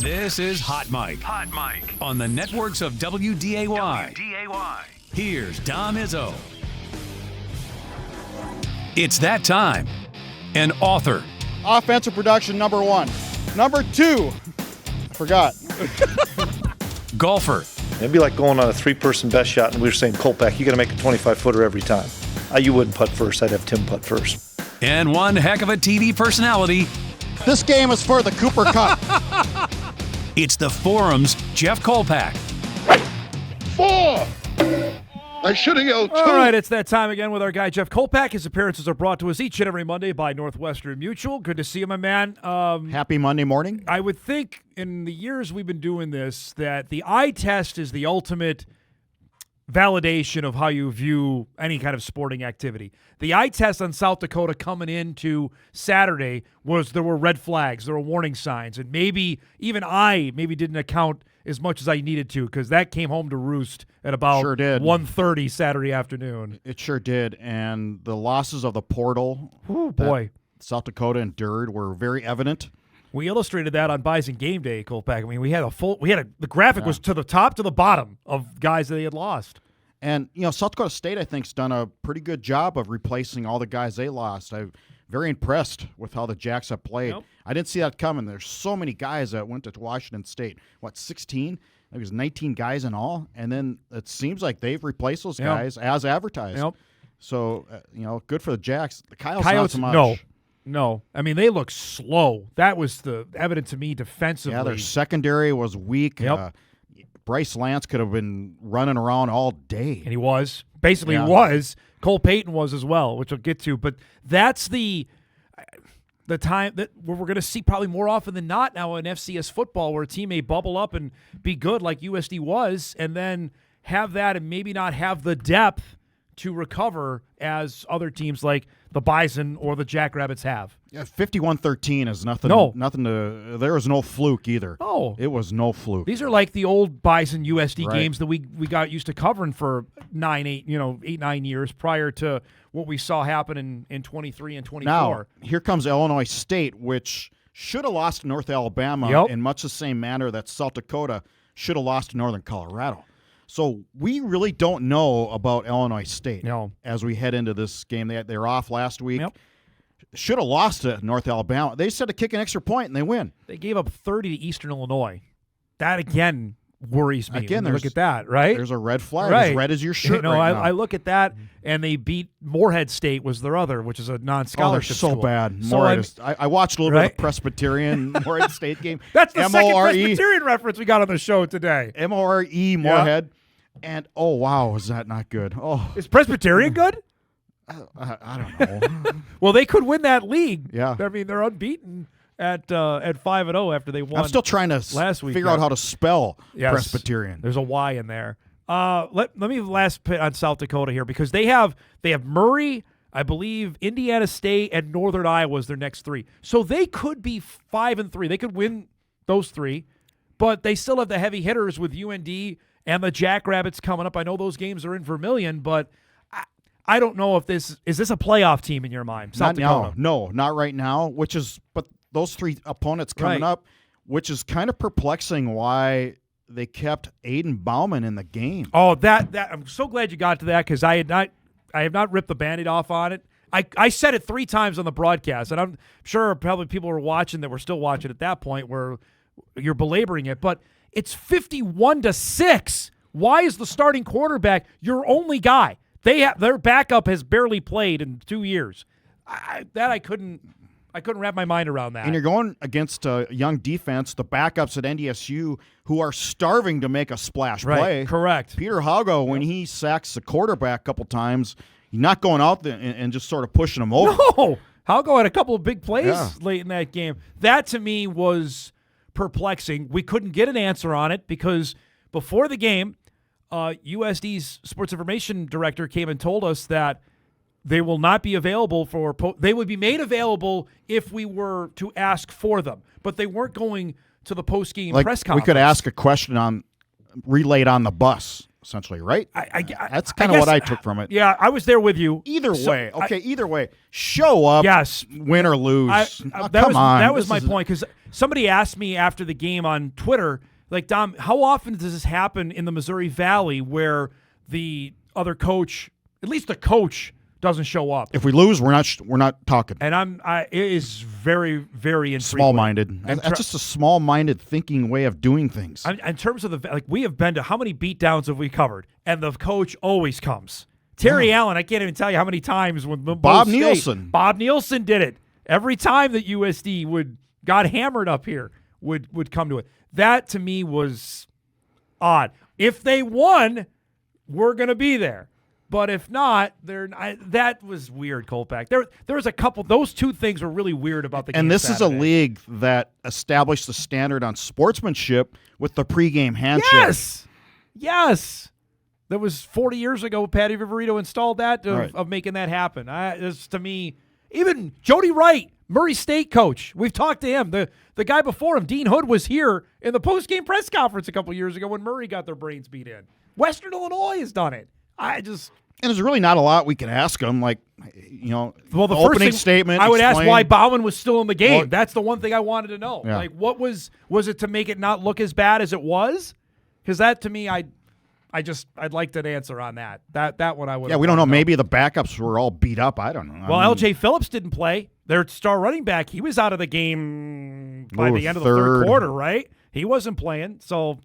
This is Hot Mike. Hot Mike. On the networks of WDAY. Here's Dom Izzo. It's that time. An author. Offensive production, number 1. Number 2. I forgot. Golfer. It'd be like going on a 3-person best shot, and we were saying, Kolpack, you got to make a 25-footer every time. You wouldn't putt first. I'd have Tim putt first. And one heck of a TV personality. This game is for the Cooper Cup. It's the Forum's Jeff Kolpack. 4! I should have yelled 2. All right, it's that time again with our guy Jeff Kolpack. His appearances are brought to us each and every Monday by Northwestern Mutual. Good to see you, my man. Happy Monday morning. I would think in the years we've been doing this that the eye test is the ultimate validation of how you view any kind of sporting activity. The eye test on South Dakota coming into Saturday was there were red flags, there were warning signs, and maybe even I didn't account as much as I needed to because that came home to roost at about 1:30 Saturday afternoon. It sure did, and the losses of the portal South Dakota endured were very evident. We illustrated that on Bison game day, Kolpack. I mean, the graphic was to the top to the bottom of guys that they had lost. And, South Dakota State, I think, has done a pretty good job of replacing all the guys they lost. I'm very impressed with how the Jacks have played. Yep. I didn't see that coming. There's so many guys that went to Washington State. 16? It was 19 guys in all. And then it seems like they've replaced those guys as advertised. Yep. So, good for the Jacks. The Coyotes not so much. No. I mean, they look slow. That was the evidence to me defensively. Yeah, their secondary was weak. Yep. Bryce Lance could have been running around all day. And he was. Basically was. Cole Payton was as well, which we'll get to. But that's the time that we're going to see probably more often than not now in FCS football where a team may bubble up and be good like USD was and then have that and maybe not have the depth to recover as other teams like the Bison or the Jackrabbits have. Yeah, 51-13 is nothing. Nothing to. There was no fluke either. Oh, it was no fluke. These are like the old Bison USD games that we got used to covering for 8-9 years prior to what we saw happen in 23 and 24. Now here comes Illinois State, which should have lost to North Alabama in much the same manner that South Dakota should have lost to Northern Colorado. So we really don't know about Illinois State as we head into this game. They're off last week. Yep. Should have lost to North Alabama. They just had to kick an extra point and they win. They gave up 30 to Eastern Illinois. That, again, worries me. Again, look at that, right? There's a red flag. Right. As red as your shirt right now. I look at that, and they beat Morehead State was their other, which is a non-scholarship school. so bad. So Morehead I watched a little bit of Presbyterian Morehead State game. That's the second Presbyterian reference we got on the show today. MORE Morehead. And, oh, wow, is that not good? Oh, is Presbyterian good? I don't know. Well, they could win that league. Yeah. I mean, they're unbeaten at 5-0 after they won. I'm still trying to last week, figure out how to spell Presbyterian. There's a Y in there. Let me last pit on South Dakota here because they have Murray, I believe, Indiana State, and Northern Iowa as their next 3. So they could be 5-3. They could win those 3, but they still have the heavy hitters with UND and the Jackrabbits coming up. I know those games are in Vermillion, but I don't know if is this a playoff team in your mind? South Dakota? No, not right now. But those 3 opponents coming up, which is kind of perplexing. Why they kept Aiden Bauman in the game? Oh, that I'm so glad you got to that because I have not ripped the Band-Aid off on it. I said it 3 times on the broadcast, and I'm sure probably people were watching that were still watching at that point where you're belaboring it, but it's 51-6. Why is the starting quarterback your only guy? Their backup has barely played in 2 years. I couldn't wrap my mind around that. And you're going against a young defense, the backups at NDSU, who are starving to make a splash play. Correct. Peter Haugo, when he sacks the quarterback a couple times, you're not going out there and just sort of pushing him over. No, Haugo had a couple of big plays late in that game. That to me was perplexing. We couldn't get an answer on it because before the game, USD's sports information director came and told us that they will not be available they would be made available if we were to ask for them, but they weren't going to the post-game press conference. We could ask a question relayed on the bus. essentially, right? That's kind I of what guess- I took from it. Yeah, I was there with you. Either So, way, okay, either way, show up, Yes. win or lose. That on. was my point, because somebody asked me after the game on Twitter, like, Dom, how often does this happen in the Missouri Valley where the other coach, at least the coach, doesn't show up? If we lose, we're not talking. And it is very, very infrequent. Small-minded. That's just a small-minded thinking way of doing things. In terms of we have been to, how many beatdowns have we covered? And the coach always comes. Terry Allen, I can't even tell you how many times when Bob Nielsen. Bob Nielsen did it. Every time that USD got hammered up here, would come to it. That to me was odd. If they won, we're going to be there. But if not, that was weird, Kolpack. There was a couple. Those two things were really weird about the game. And this Saturday. is a league that established the standard on sportsmanship with the pregame handshake. Yes. That was 40 years ago. Patty Viverito installed that of making that happen. This, to me, even Jody Wright, Murray State coach. We've talked to him. The guy before him, Dean Hood, was here in the postgame press conference a couple years ago when Murray got their brains beat in. Western Illinois has done it. And there's really not a lot we can ask them, like, the opening statement. I would ask explain. why Bauman was still in the game. Well, That's the one thing I wanted to know. Yeah. Like, what was it to make it not look as bad as it was? Because that, to me, I'd like an answer on that. That one I would. Yeah, we don't know. Maybe the backups were all beat up. I don't know. Well, L.J. Phillips didn't play. Their star running back, he was out of the game by the end of the third quarter, right? He wasn't playing. So,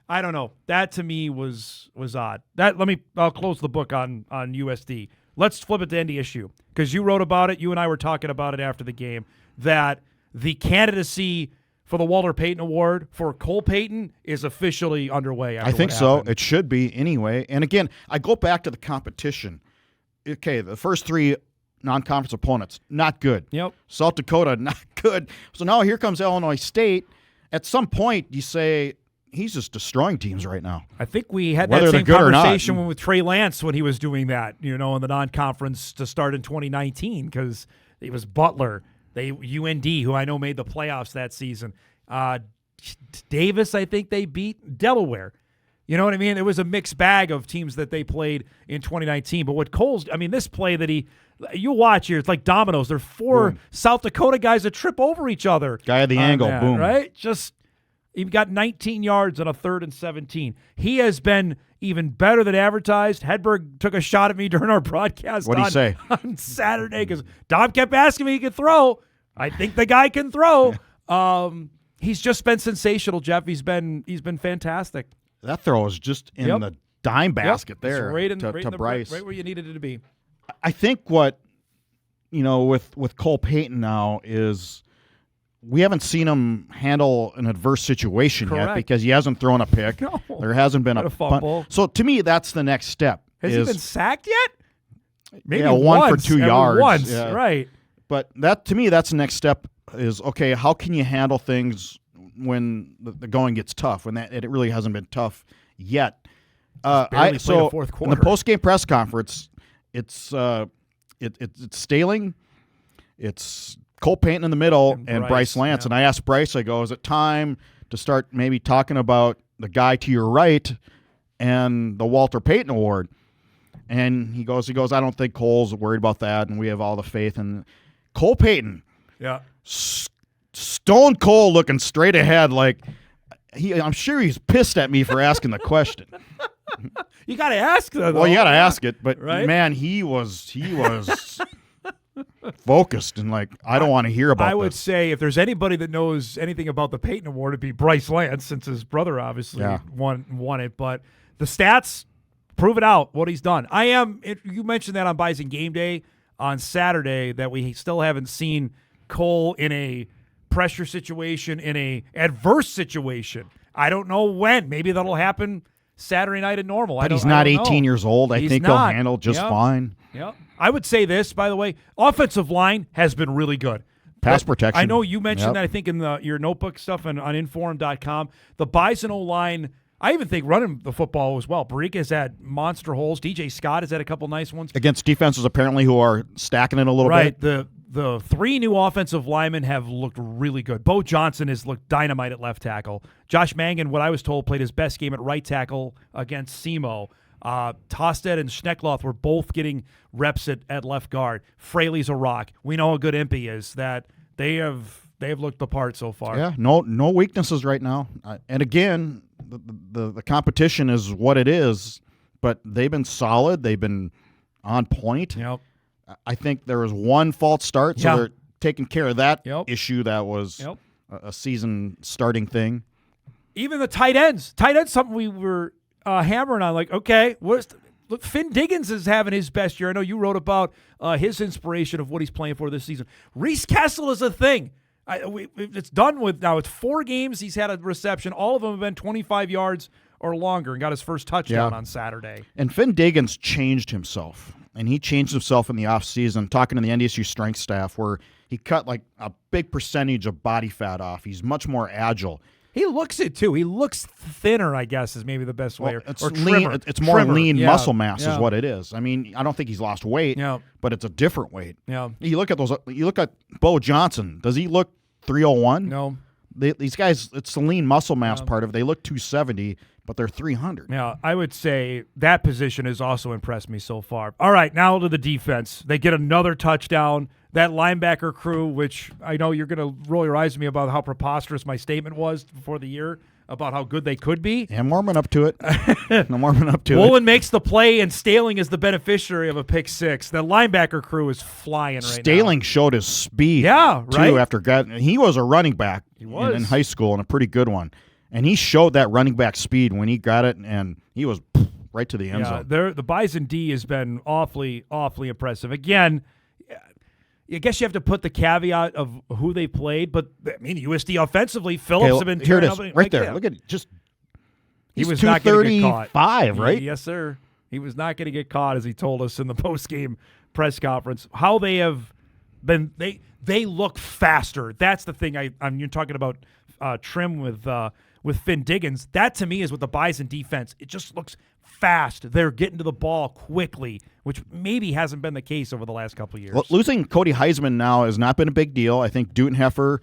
I don't know. That to me was odd. I'll close the book on USD. Let's flip it to end the issue, because you wrote about it. You and I were talking about it after the game, that the candidacy for the Walter Payton Award for Cole Payton is officially underway. I think so. It should be anyway. And again, I go back to the competition. Okay, the first three non-conference opponents, not good. Yep. South Dakota, not good. So now here comes Illinois State. At some point, you say, he's just destroying teams right now. I think we had Whether that they're same good or not. conversation with Trey Lance when he was doing that, in the non-conference to start in 2019, because it was Butler, UND, who I know made the playoffs that season. Davis, I think they beat Delaware. You know what I mean? It was a mixed bag of teams that they played in 2019. But what this play that you watch here, it's like dominoes. There are four South Dakota guys that trip over each other. Guy at the angle, boom. Right? He got 19 yards on a 3rd and 17. He has been even better than advertised. Hedberg took a shot at me during our broadcast. What'd he say? On Saturday, because Dom kept asking me he could throw. I think the guy can throw. He's just been sensational, Jeff. He's been fantastic. That throw is just in the dime basket there It's to Bryce. Right where you needed it to be. I think what, with Cole Payton now is we haven't seen him handle an adverse situation yet, because he hasn't thrown a pick. No. There hasn't been a fumble. So to me, that's the next step. Has he been sacked yet? Maybe one for once, 2 yards. Once, yeah. right. But to me, that's the next step is, okay, how can you handle things when the going gets tough, when it really hasn't been tough yet. Barely played a fourth quarter. In the post-game press conference, it's Staling, it's Cole Payton in the middle, and Bryce Lance. Yeah. And I asked Bryce, I go, is it time to start maybe talking about the guy to your right and the Walter Payton Award? And he goes, I don't think Cole's worried about that, and we have all the faith. And Cole Payton, yeah, stone cold looking straight ahead, like I'm sure he's pissed at me for asking the question. You got to ask though. Well, you got to ask it, but right? Man, he was focused and like, I don't want to hear about this. I would say if there's anybody that knows anything about the Payton Award, it'd be Bryce Lance, since his brother obviously won it. But the stats prove it out, what he's done. You mentioned that on Bison Game Day on Saturday, that we still haven't seen Cole in a pressure situation, in a adverse situation. I don't know when. Maybe that'll happen Saturday night at Normal. But he's not 18 years old. I think he'll handle just fine. Yeah. I would say this, by the way, offensive line has been really good. Pass protection. I know you mentioned that, I think, in your notebook stuff and on inform.com. The Bison O-line, I even think running the football as well. Barrica has had monster holes. DJ Scott has had a couple nice ones. Against defenses apparently who are stacking it a little bit. Right. the three new offensive linemen have looked really good. Bo Johnson has looked dynamite at left tackle. Josh Mangan, what I was told, played his best game at right tackle against SEMO. Tosted and Schneckloth were both getting reps at left guard. Fraley's a rock. We know how good Impey is. That they have looked the part so far. Yeah, no weaknesses right now. And again, the competition is what it is, but they've been solid. They've been on point. Yep. I think there was one false start, so they're taking care of that Yep. issue that was a season starting thing. Even the tight ends. Tight ends, something we were hammering on. Like, okay, look, Finn Diggins is having his best year. I know you wrote about his inspiration of what he's playing for this season. Reese Kessel is a thing. It's done with now. It's 4 games he's had a reception. All of them have been 25 yards or longer and got his first touchdown on Saturday. And Finn Diggins changed himself. And he changed himself in the offseason, talking to the NDSU strength staff, where he cut like a big percentage of body fat off. He's much more agile. He looks it, too. He looks thinner, I guess, is maybe the best way. It's or lean. It's more lean muscle mass is what it is. I mean, I don't think he's lost weight, but it's a different weight. Yeah. You look at those. You look at Bo Johnson. Does he look 301? No. These guys, it's the lean muscle mass part of it. They look 270, but they're 300. Yeah, I would say that position has also impressed me so far. All right, now to the defense. They get another touchdown. That linebacker crew, which I know you're going to roll your eyes at me about how preposterous my statement was before the year about how good they could be. Yeah, I'm warming up to it. Woolen makes the play, and Staling is the beneficiary of a pick six. The linebacker crew is flying right now. Staling showed his speed, too, after he was a running back in high school and a pretty good one. And he showed that running back speed when he got it, and he was right to the end zone. The Bison D has been awfully, awfully impressive. Again, I guess you have to put the caveat of who they played, but I mean, USD offensively, Phillips have been here it turning is, up. right there. Look at it. He was not going to get caught. 235, right? Yes, sir. He was not going to get caught, as he told us in the post-game press conference. How they have been, they look faster. That's the thing. You're talking about trim with Finn Diggins. That to me is what the Bison defense. It just looks fast. They're getting to the ball quickly, which maybe hasn't been the case over the last couple of years. Well, losing Cody Heisman now has not been a big deal. I think Dutenheffer,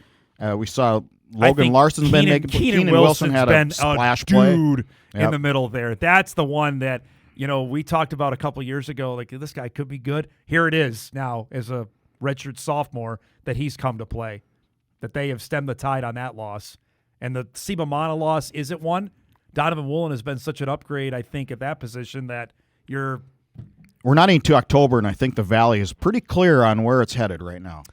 we saw Logan Larson's been making. Keenan Wilson had a splash play. In the middle there. That's the one that we talked about a couple of years ago. Like, this guy could be good. Here it is now as a redshirt sophomore that he's come to play. That they have stemmed the tide on that loss. And the Sibamana loss isn't one. Donovan Woolen has been such an upgrade, I think, at that position that we're not into October, and I think the Valley is pretty clear on where it's headed right now.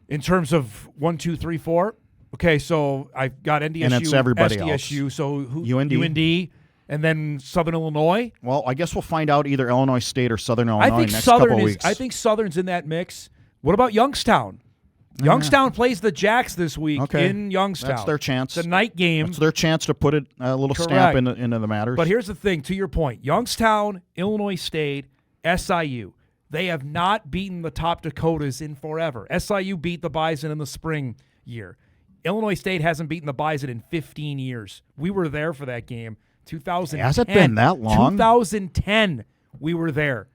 In terms of 1, 2, 3, 4. Okay, so I've got NDSU, and it's everybody SDSU, else. so UND, and then Southern Illinois. Well, I guess we'll find out either Illinois State or Southern Illinois next couple weeks. I think Southern's in that mix. What about Youngstown? Youngstown plays the Jacks this week in Youngstown. That's their chance. It's a night game. It's their chance to put a little stamp into the matters. But here's the thing, to your point. Youngstown, Illinois State, SIU. They have not beaten the top Dakotas in forever. SIU beat the Bison in the spring year. Illinois State hasn't beaten the Bison in 15 years. We were there for that game. 2010. Has it been that long? 2010, we were there.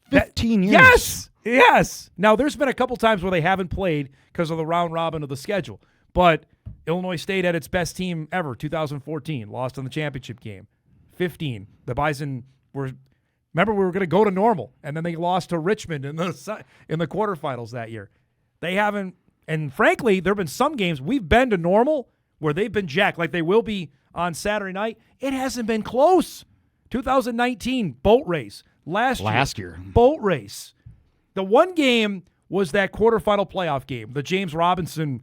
15 years. Yes. Now, there's been a couple times where they haven't played because of the round robin of the schedule. But Illinois State had its best team ever, 2014, lost in the championship game. 15, the Bison were – remember, we were going to go to Normal, and then they lost to Richmond in the quarterfinals that year. They haven't – and frankly, there have been some games we've been to Normal where they've been jacked, like they will be on Saturday night. It hasn't been close. 2019, boat race. Last year, boat race. The one game was that quarterfinal playoff game. The James Robinson,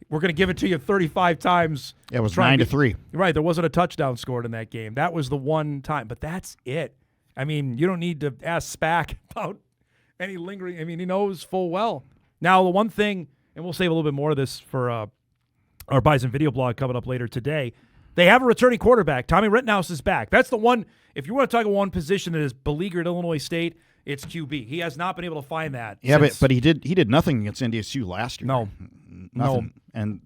we're going to give it to you 35 times. It was 9-3. Right, there wasn't a touchdown scored in that game. That was the one time, but that's it. I mean, you don't need to ask SPAC about any lingering. I mean, he knows full well. Now, the one thing, and we'll save a little bit more of this for our Bison video blog coming up later today, they have a returning quarterback. Tommy Rittenhouse is back. That's the one, if you want to talk about one position that is beleaguered Illinois State, it's QB. He has not been able to find that. Yeah, but he did nothing against NDSU last year. No. Nothing. And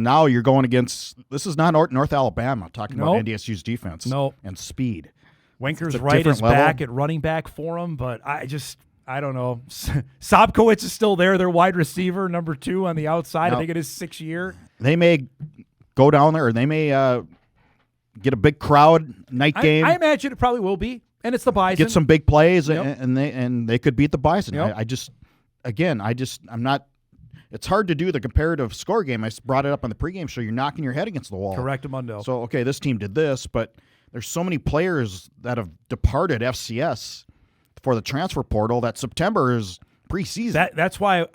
now you're going against, this is not North Alabama talking about NDSU's defense and speed. Winker's right is back at running back for him, but I don't know. Sobkowitz is still there. Their wide receiver, number 2 on the outside. Now, I think it is 6th year. They may go down there, or they may get a big crowd night game. I imagine it probably will be, and it's the Bison. Get some big plays, Yep. and they could beat the Bison. Yep. I'm not. It's hard to do the comparative score game. I brought it up on the pregame show. You're knocking your head against the wall. Correct, Amundo. So, okay, this team did this, but there's so many players that have departed FCS for the transfer portal that September is preseason. That's why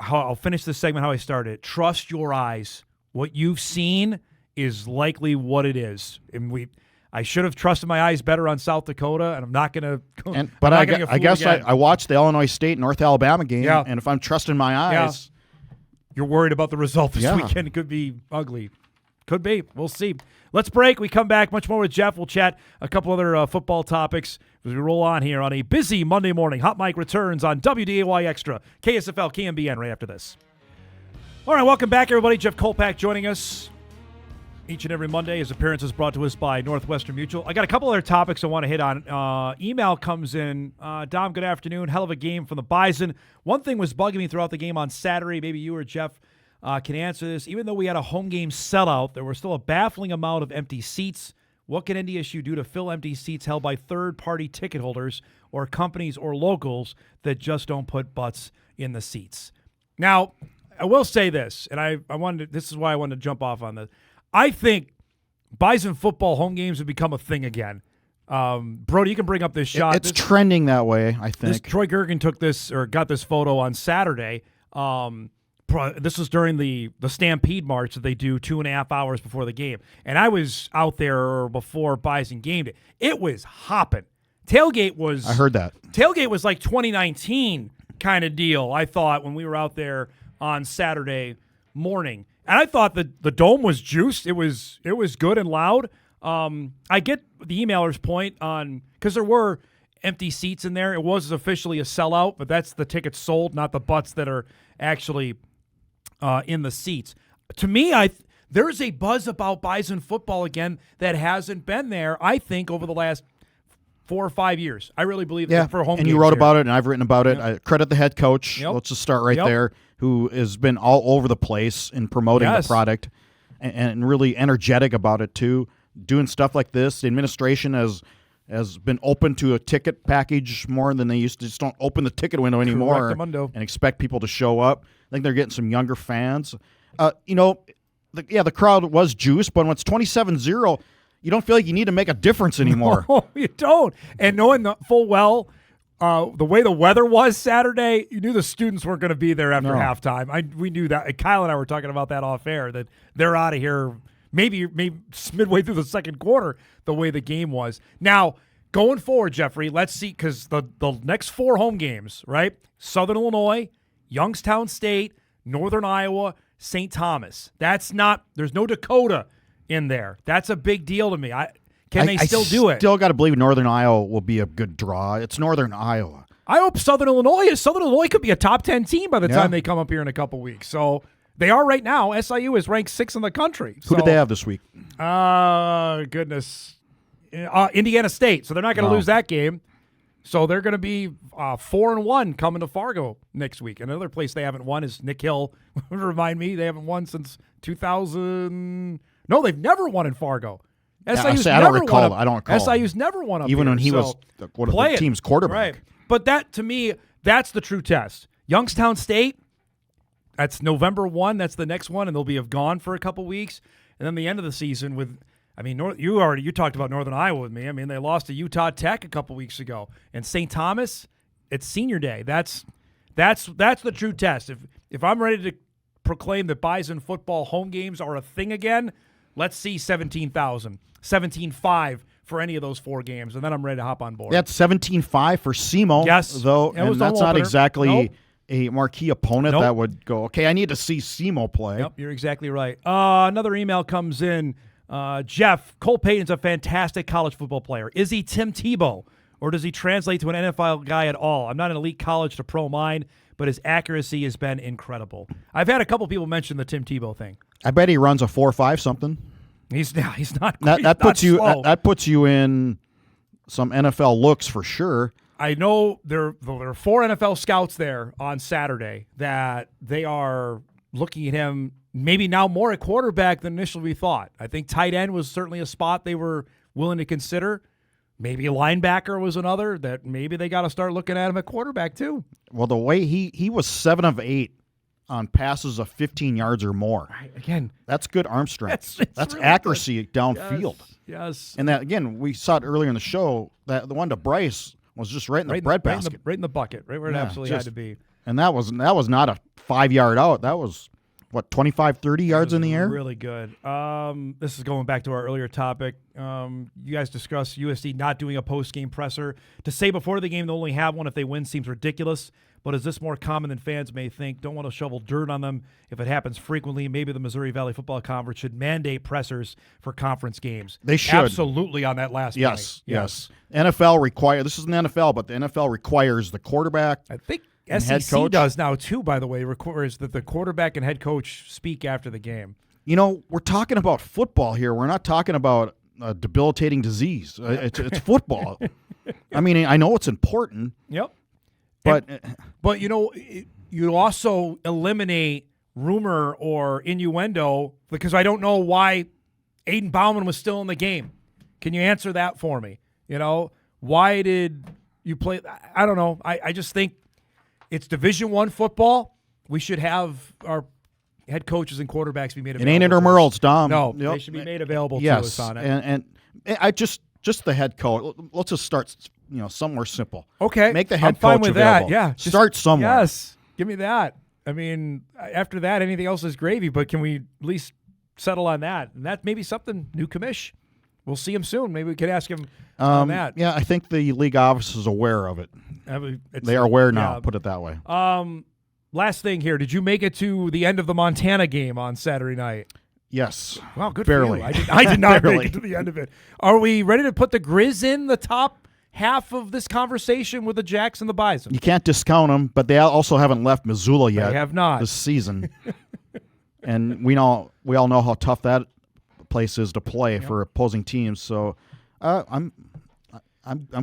I'll finish this segment how I started. Trust your eyes. What you've seen is likely what it is. And I should have trusted my eyes better on South Dakota, and I'm not going to. But I guess I watched the Illinois State North Alabama game, and if I'm trusting my eyes. You're worried about the result this weekend. It could be ugly. Could be. We'll see. Let's break. We come back much more with Jeff. We'll chat a couple other football topics as we roll on here on a busy Monday morning. Hot Mic returns on WDAY Extra, KSFL, KMBN right after this. All right, welcome back, everybody. Jeff Kolpack joining us each and every Monday. His appearance is brought to us by Northwestern Mutual. I got a couple other topics I want to hit on. Email comes in. Dom, good afternoon. Hell of a game from the Bison. One thing was bugging me throughout the game on Saturday. Maybe you or Jeff can answer this. Even though we had a home game sellout, there were still a baffling amount of empty seats. What can NDSU do to fill empty seats held by third-party ticket holders or companies or locals that just don't put butts in the seats? Now, I will say this, and this is why I wanted to jump off on this. I think Bison football home games have become a thing again. Brody, you can bring up this shot. It's trending that way, I think. Troy Gergen got this photo on Saturday. This was during the Stampede March that they do 2.5 hours before the game. And I was out there before Bison game day. It was hopping. Tailgate was... I heard that. Tailgate was like 2019 kind of deal, I thought, when we were out there on Saturday morning. And I thought that the dome was juiced. It was good and loud. I get the emailer's point on, because there were empty seats in there. It was officially a sellout, but that's the tickets sold, not the butts that are actually in the seats. To me, there's a buzz about Bison football again that hasn't been there, I think, over the last 4 or 5 years. I really believe that for home games. And you wrote about it, and I've written about it. I credit the head coach. Let's just start right there, who has been all over the place in promoting the product and really energetic about it, too. Doing stuff like this. The administration has been open to a ticket package more than they used to. Just don't open the ticket window anymore and expect people to show up. I think they're getting some younger fans. The crowd was juiced, but when it's 27-0, you don't feel like you need to make a difference anymore. No, you don't. And knowing full well the way the weather was Saturday, you knew the students weren't going to be there after halftime. We knew that. Kyle and I were talking about that off air, that they're out of here maybe midway through the second quarter, the way the game was. Now, going forward, Jeffrey, let's see, because the next 4 home games, right? Southern Illinois, Youngstown State, Northern Iowa, St. Thomas. There's no Dakota in there. That's a big deal to me. Can they still do it? Still got to believe Northern Iowa will be a good draw. It's Northern Iowa. I hope Southern Illinois could be a top 10 team by the time they come up here in a couple weeks. So they are right now. SIU is ranked 6th in the country. Who did they have this week? Goodness. Indiana State. So they're not going to lose that game. So they're going to be 4-1 coming to Fargo next week. Another place they haven't won is Nick Hill. Remind me, they haven't won since 2000. No, they've never won in Fargo. SIU's I don't recall. SIU's never won up even here, when he was one of the team's quarterback. Right. But that, to me, that's the true test. Youngstown State, that's November 1. That's the next one, and they'll be gone for a couple weeks. And then the end of the season with, you talked about Northern Iowa with me. They lost to Utah Tech a couple weeks ago. And St. Thomas, it's senior day. That's the true test. If I'm ready to proclaim that Bison football home games are a thing again, let's see 17,000, 17,500 for any of those 4 games, and then I'm ready to hop on board. That's 17-5 for SEMO, though, and that's not exactly a marquee opponent that would go, okay, I need to see SEMO play. Yep, you're exactly right. Another email comes in. Jeff, Cole Payton's a fantastic college football player. Is he Tim Tebow, or does he translate to an NFL guy at all? I'm not an elite college to pro mind, but his accuracy has been incredible. I've had a couple people mention the Tim Tebow thing. I bet he runs a 4.5 something. He's not. That puts you in some NFL looks for sure. I know there are 4 NFL scouts there on Saturday that they are looking at him maybe now more at quarterback than initially we thought. I think tight end was certainly a spot they were willing to consider. Maybe a linebacker was another that maybe they got to start looking at him at quarterback too. Well, the way he was 7 of 8 on passes of 15 yards or more. Right, again, that's good arm strength. That's really accuracy downfield. Yes. And that, again, we saw it earlier in the show, that the one to Bryce was just right in the breadbasket. Right in the bucket, right where it absolutely had to be. And that was not a 5-yard out. That was, 25, 30 yards in the air? Really good. This is going back to our earlier topic. You guys discussed USD not doing a post-game presser. To say before the game they'll only have one if they win seems ridiculous. But is this more common than fans may think? Don't want to shovel dirt on them. If it happens frequently, maybe the Missouri Valley Football Conference should mandate pressers for conference games. They should. Absolutely on that last point. Yes. NFL require. This isn't the NFL, but the NFL requires the quarterback. I think and SEC head coach does now too, by the way, requires that the quarterback and head coach speak after the game. We're talking about football here. We're not talking about a debilitating disease. It's football. I mean, I know it's important. Yep. But you also eliminate rumor or innuendo because I don't know why Aiden Bauman was still in the game. Can you answer that for me? Why did you play? I don't know. I just think it's Division I football. We should have our head coaches and quarterbacks be made available. It ain't intramurals, Dom. No, they should be made available to us on it. And I just the head coach. Let's just start somewhere simple. Okay. Make the head I'm fine coach with available. that. Yeah. Start somewhere. Yes. Give me that. I mean, after that, anything else is gravy, but can we at least settle on that? And that may be something, new commish. We'll see him soon. Maybe we could ask him on that. Yeah, I think the league office is aware of it. They are aware now, put it that way. Last thing here. Did you make it to the end of the Montana game on Saturday night? Yes. Wow, good barely. for you. I did not Barely. make it to the end of it. Are we ready to put the Grizz in the top half of this conversation with the Jacks and the Bison? You can't discount them, but they also haven't left Missoula yet. They have not this season. And we all know how tough that place is to play for opposing teams. So I'm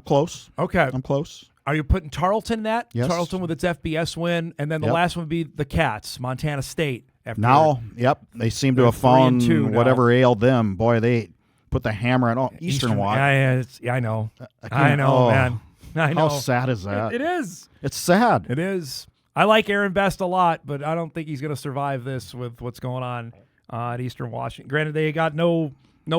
close. Okay, I'm close. Are you putting Tarleton in that? Yes. Tarleton with its FBS win, and then the last one would be the Cats, Montana State. They seem to have found whatever ailed them. Boy, they put the hammer on Eastern Watt. Yeah, I know. I know, man. I know. How sad is that? It is. It's sad. It is. I like Aaron Best a lot, but I don't think he's going to survive this with what's going on at Eastern Washington. Granted, they got no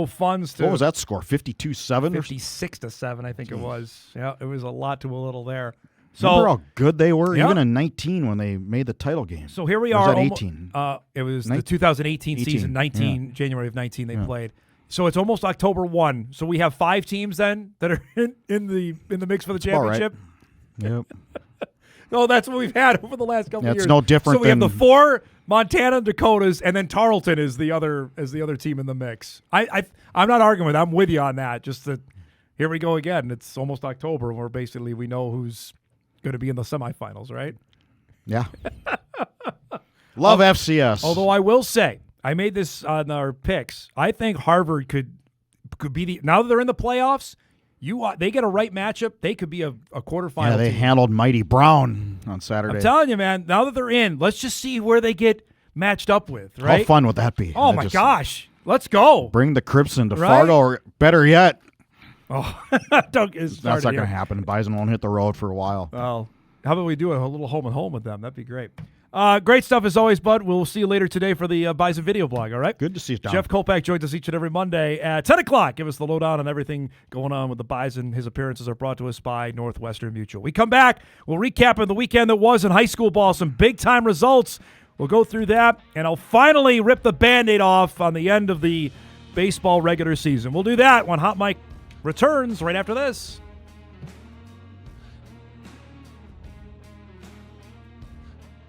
funds to. What was that score? 52-7? 56-7, I think it was. Yeah, it was a lot to a little there. So, remember how good they were, even in 19 when they made the title game. So here we are. Was that 18? It was the 2018 season, 19, January of 19 they played. So it's almost October 1. So we have 5 teams then that are in the mix for the championship. Right. Yep. No, that's what we've had over the last couple of years. It's no different. So we have the 4 Montana Dakotas, and then Tarleton is the other team in the mix. I'm not arguing with. I'm with you on that. Just that here we go again. It's almost October, and we know who's going to be in the semifinals, right? Yeah. Love FCS. Although I will say, I made this on our picks. I think Harvard could be now that they're in the playoffs. They get a right matchup. They could be a quarterfinal. Yeah, they team. handled Mighty Brown on Saturday. I'm telling you, man. Now that they're in, let's just see where they get matched up with. Right? How fun would that be? Oh my gosh, let's go. Bring the Crimson to Right? Fargo, or better yet. Oh, That's not going to happen. Bison won't hit the road for a while. Well, how about we do a little home and home with them? That'd be great. Great stuff as always, bud. We'll see you later today for the Bison video blog, all right? Good to see you, Dom. Jeff Kolpack joins us each and every Monday at 10 o'clock. Give us the lowdown on everything going on with the Bison. His appearances are brought to us by Northwestern Mutual. We come back. We'll recap on the weekend that was in high school ball, some big-time results. We'll go through that, and I'll finally rip the Band-Aid off on the end of the baseball regular season. We'll do that when Hot Mike returns right after this.